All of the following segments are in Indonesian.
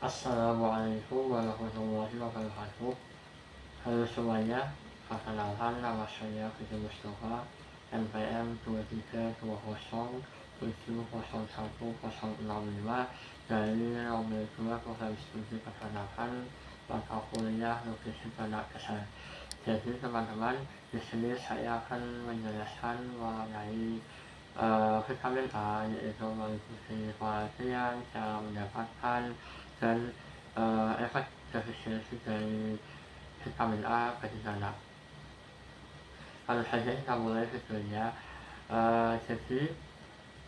Assalamualaikum warahmatullahi wabarakatuh. Halo semuanya, perkenalkan nama saya Fitri Mustafa, NPM 2320700105 dari nomor 2 Program Studi Peternakan mata kuliah Nutrisi Ternak Kesehatan. Jadi teman-teman, di sini saya akan menjelaskan mengenai vitamin A, yaitu meliputi pengertian, cara mendapatkan, dan efek defisiensi dari vitamin A bagi anak. Lalu saja kita mulai videonya. Jadi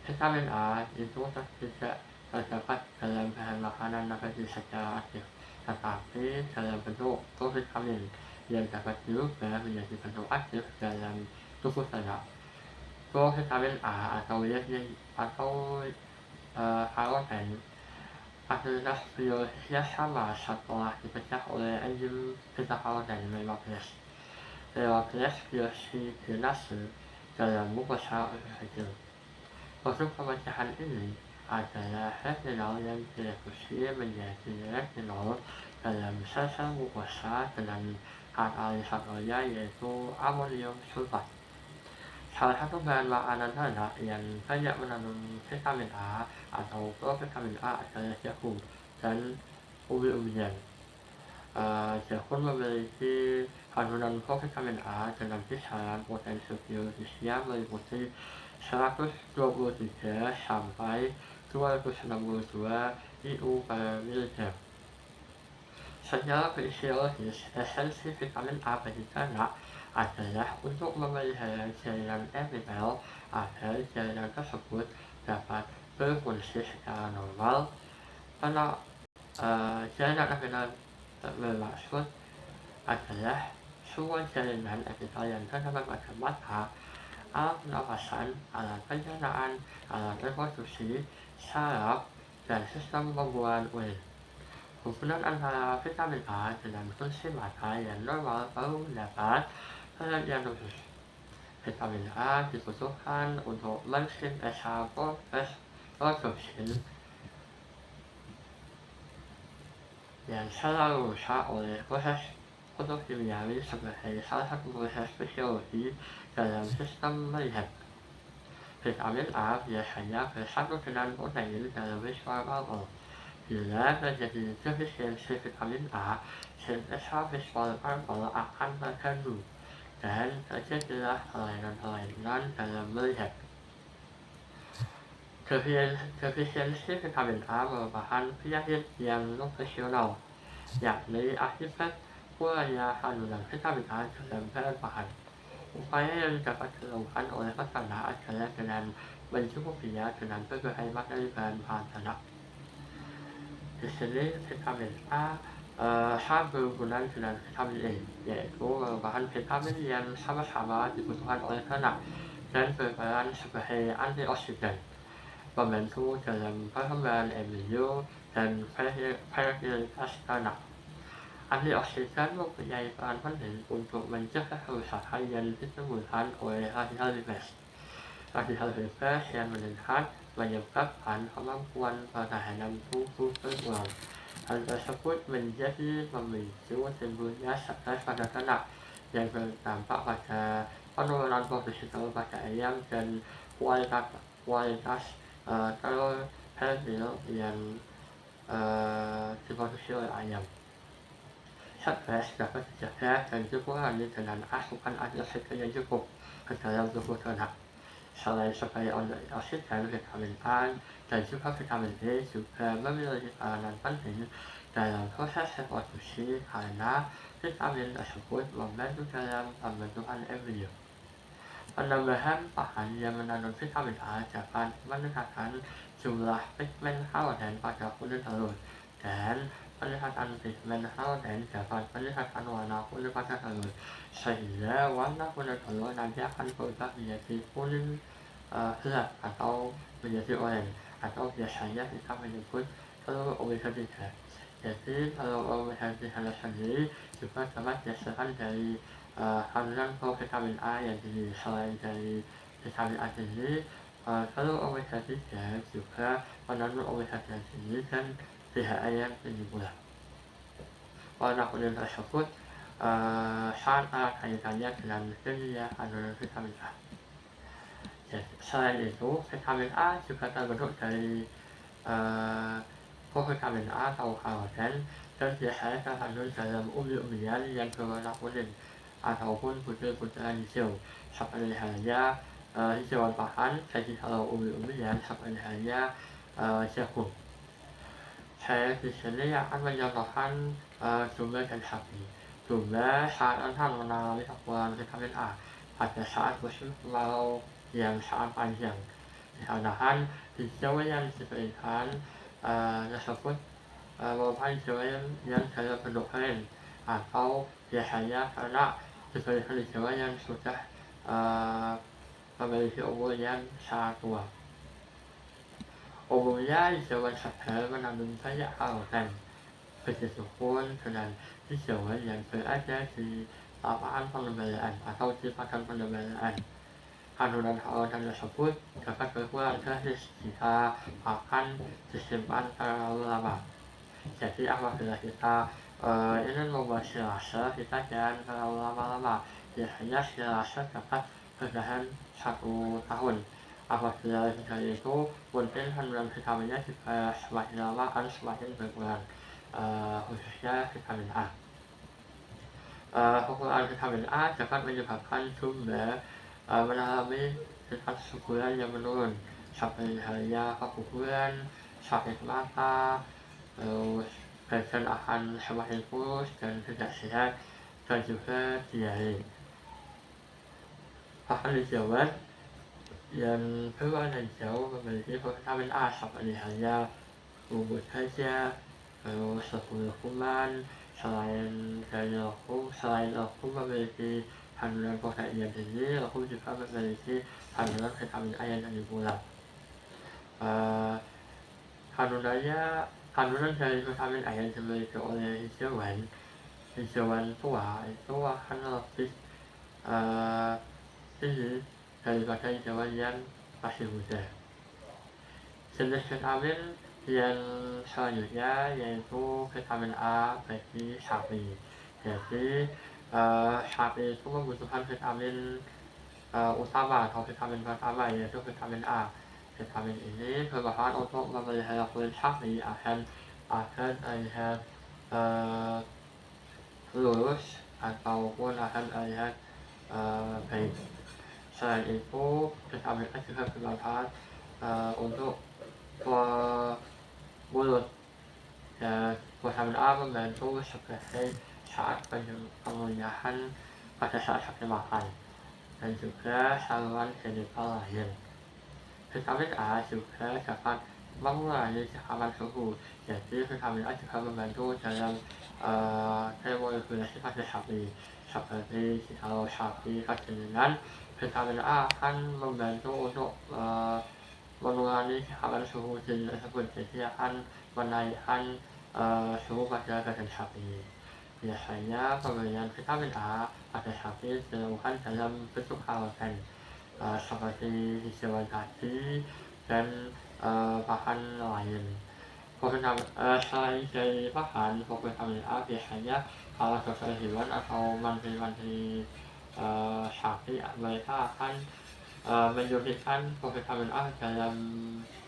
vitamin A itu tidak terdapat dalam bahan makanan nabati secara aktif, tetapi dalam bentuk provitamin yang dapat diubah menjadi bentuk aktif dalam tubuh ternak. Provitamin A atau karoten aktivitas biologisnya sama setelah dipecah oleh enzim beta-karoten membrane bioksigenase dalam mukosa usus kecil. Proses pemecahan ini adalah retinol yang direduksi menjadi retinol dalam sel-sel mukosa dengan katalisatornya yaitu amonium sulfat. Salah satu bahan makanan ternak yang banyak mengandung vitamin A atau provitamin A adalah jagung dan umbi-umbian. Jagung memiliki kandungan provitamin A dengan kisaran potensi biologisnya meliputi 123 sampai 262 IU per miligram. Secara fisiologis, esensi vitamin A bagi ternak adalah untuk memelihara jaringan epitel agar jaringan tersebut dapat berfungsi secara normal. Karena jaringan epitel bermaksud adalah semua jaringan epitel yang terdapat pada mata, alat pernapasan, alat pencernaan, alat reproduksi, saraf, dan sistem pembuangan urin. Hubungan antara vitamin A dengan fungsi mata yang normal baru mendapat perhatian khusus. Vitamin A dibutuhkan untuk mensintesa proses produksi yang selalu rusak oleh proses fotokimiawi sebagai salah satu proses fisiologi dalam sistem melihat. Vitamin A biasanya bersatu dengan protein dalam visual bubble. Bila terjadi defisiensi vitamin A, sintesa visual bubble akan terganggu dan terjadilah kelainan-kelainan dalam melihat. Defisiensi vitamin A merupakan penyakit yang nutrisional, yakni akibat kurangnya kandungan vitamin A dalam bahan makan. Upaya yang dapat dilakukan oleh peternak adalah dengan mencukupinya dengan berbagai materi bahan bahan ternak. Di sini vitamin A sangat berhubungan dengan vitamin E, yaitu merupakan vitamin yang sama-sama dibutuhkan oleh ternak dan berperan sebagai antioksidan, membantu dalam perkembangan embrio dan fertilitas ternak. Antioksidan mempunyai peran penting untuk mencegah kerusakan yang ditimbulkan oleh radikal bebas. Radikal bebas yang meningkat menyebabkan kemampuan pertahanan tubuh berkurang. Hal tersebut menjadi pemicu timbulnya stres pada ternak yang berdampak pada penurunan produksi telur pada ayam dan kualitas telur hasil yang diproduksi oleh ayam. Stres dapat dijaga dan dikurangi dengan asupan antioksidan yang cukup ke dalam tubuh ternak. Selain sebagai antioksidan, vitamin A dan juga vitamin E juga memiliki peranan penting dalam proses reproduksi karena vitamin tersebut membantu dalam pembentukan embrio. Penambahan bahan yang mengandung vitamin A dapat meningkatkan jumlah pigmen karoten pada kulit telur dan peningkatan pigmen karoten dapat meningkatkan warna kulit pada telur, sehingga warna kulit telur nanti akan berubah menjadi kuning gelap atau menjadi oranye, atau biasanya kita menyebut telur omega 3. Jadi telur omega 3 sendiri juga dapat dihasilkan dari kandungan provitamin A yang tinggi. Selain dari vitamin A tinggi, telur omega 3 juga mengandung omega 3 tinggi dan PHAN penyimpulan. Pada kemudian tersebut sangat erat kaitannya dengan senyawa kandungan vitamin A. Selain itu, vitamin A juga terbentuk dari vitamin A atau karoten dan biasanya terkandung dalam umbi-umbian yang berwarna kuning ataupun butir-butiran hijau seperti halnya hijauan pahan. Jadi kalau umbi-umbian seperti halnya jagung. Saya di sini akan mencontohkan domba dan sapi. Domba saat rentan mengalami kekurangan vitamin A pada saat musim kemarau yang sangat panjang. Dikarenakan hijau yang diberikan tersebut merupakan hijau yang dalam bentuk kering atau biasanya karena diberikan hijau yang sudah memiliki umur yang sangat tua. Umumnya hijauan segar mengandung banyak karoten, begitupun dengan hijauan yang berada di lapangan pengembaraan atau di padang pengembaraan. Kandungan karoten tersebut dapat berkurang drastis jika makan disimpan terlalu lama. Jadi apabila kita ingin membuat silase, kita jangan terlalu lama-lama. Biasanya silase dapat bertahan 1 tahun. Apabila dari itu, mungkin kandungan vitaminnya juga semakin lama akan semakin berkurang, khususnya vitamin A. Kekurangan vitamin A dapat menyebabkan domba mengalami tingkat kesuburan yang menurun, seperti halnya keguguran, sakit mata, terus badan akan semakin kurus dan tidak sehat, dan juga diare. Bahkan hijauan yang berwarna hijau memiliki vitamin A seperti halnya bubur gajah, terus lekuman. Selain lekum memiliki kandungan protein yang tinggi, lekum juga memiliki kandungan vitamin A yang tinggi pula. Kandungan dari vitamin A yang dimiliki oleh hijauan tua itu akan lebih tinggi daripada hijauan yang masih muda. Jenis vitamin yang selanjutnya yaitu vitamin A bagi sapi. Jadi sapi itu membutuhkan vitamin utama atau vitamin pertama yaitu vitamin A. Vitamin ini bermanfaat untuk memelihara kulit sapi agar terlihat lurus ataupun akan terlihat baik. Selain itu, vitamin A juga bermanfaat untuk mulut. Ya, vitamin A membantu sebagai saat pemulihan pada saat sakit makan dan juga saluran genital lain. Vitamin A juga dapat mengurangi tekanan suhu. Jadi vitamin A juga membantu dalam termoregulasi pada sapi. Seperti kalau sapi kedinginan, vitamin A akan membantu untuk mengurangi tekanan suhu tersebut. Jadi akan menaikkan suhu pada badan sapi. Biasanya pemberian vitamin A pada sapi dilakukan dalam bentuk karoten seperti hijauan tadi dan bahan lain. Selain dari bahan, vitamin A biasanya kalau dokter hewan atau mantri-mantri sapi mereka akan menyuntikkan vitamin A dalam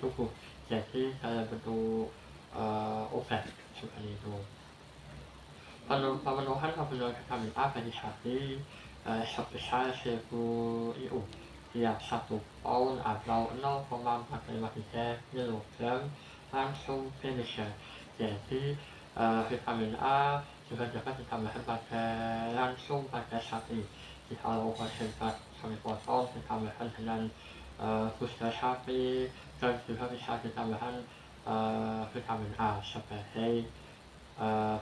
tubuh, jadi dalam bentuk obat seperti itu. Pemenuhan kebutuhan vitamin A bagi sapi sebesar 1000 IU tiap 1 pound atau 0,453 kg langsung finisher. Jadi vitamin A juga dapat ditambahkan langsung pada sapi. Jika obat sapi potong ditambahkan dengan booster sapi dan juga bisa ditambahkan vitamin A sebagai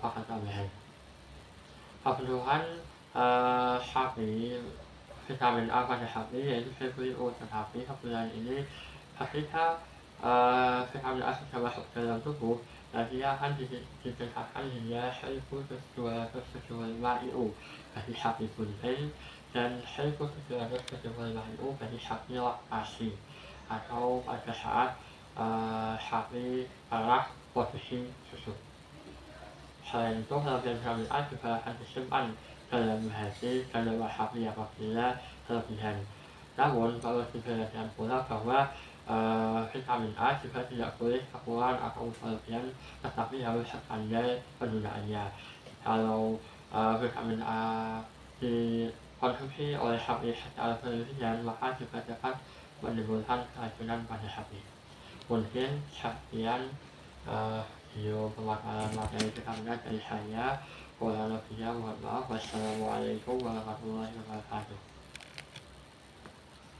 pakan tambahan. Kebutuhan sapi vitamin A pada sapi yaitu 1000 IU, tetapi kebutuhan ini ketika vitamin A sudah masuk dalam tubuh, nanti akan ditingkatkan hingga 1275 IU bagi sapi bunting dan 1775 IU bagi sapi laktasi atau pada saat sapi, perah, posisi susu. Selain itu, kelebihan vitamin A juga akan disimpan dalam hati dan lewat sapi apabila kelebihan. Namun, perlu diperhatikan pula bahwa vitamin A juga tidak boleh kekurangan atau berlebihan, tetapi harus sepandai penggunaannya. Kalau vitamin A dikonsumsi oleh sapi secara berlebihan, maka juga dapat menimbulkan keracunan pada sapi. Mungkin sekian video pemaparan materi vitamin A dari saya. Kurang lebihnya mohon maaf. Wassalamualaikum warahmatullahi wabarakatuh.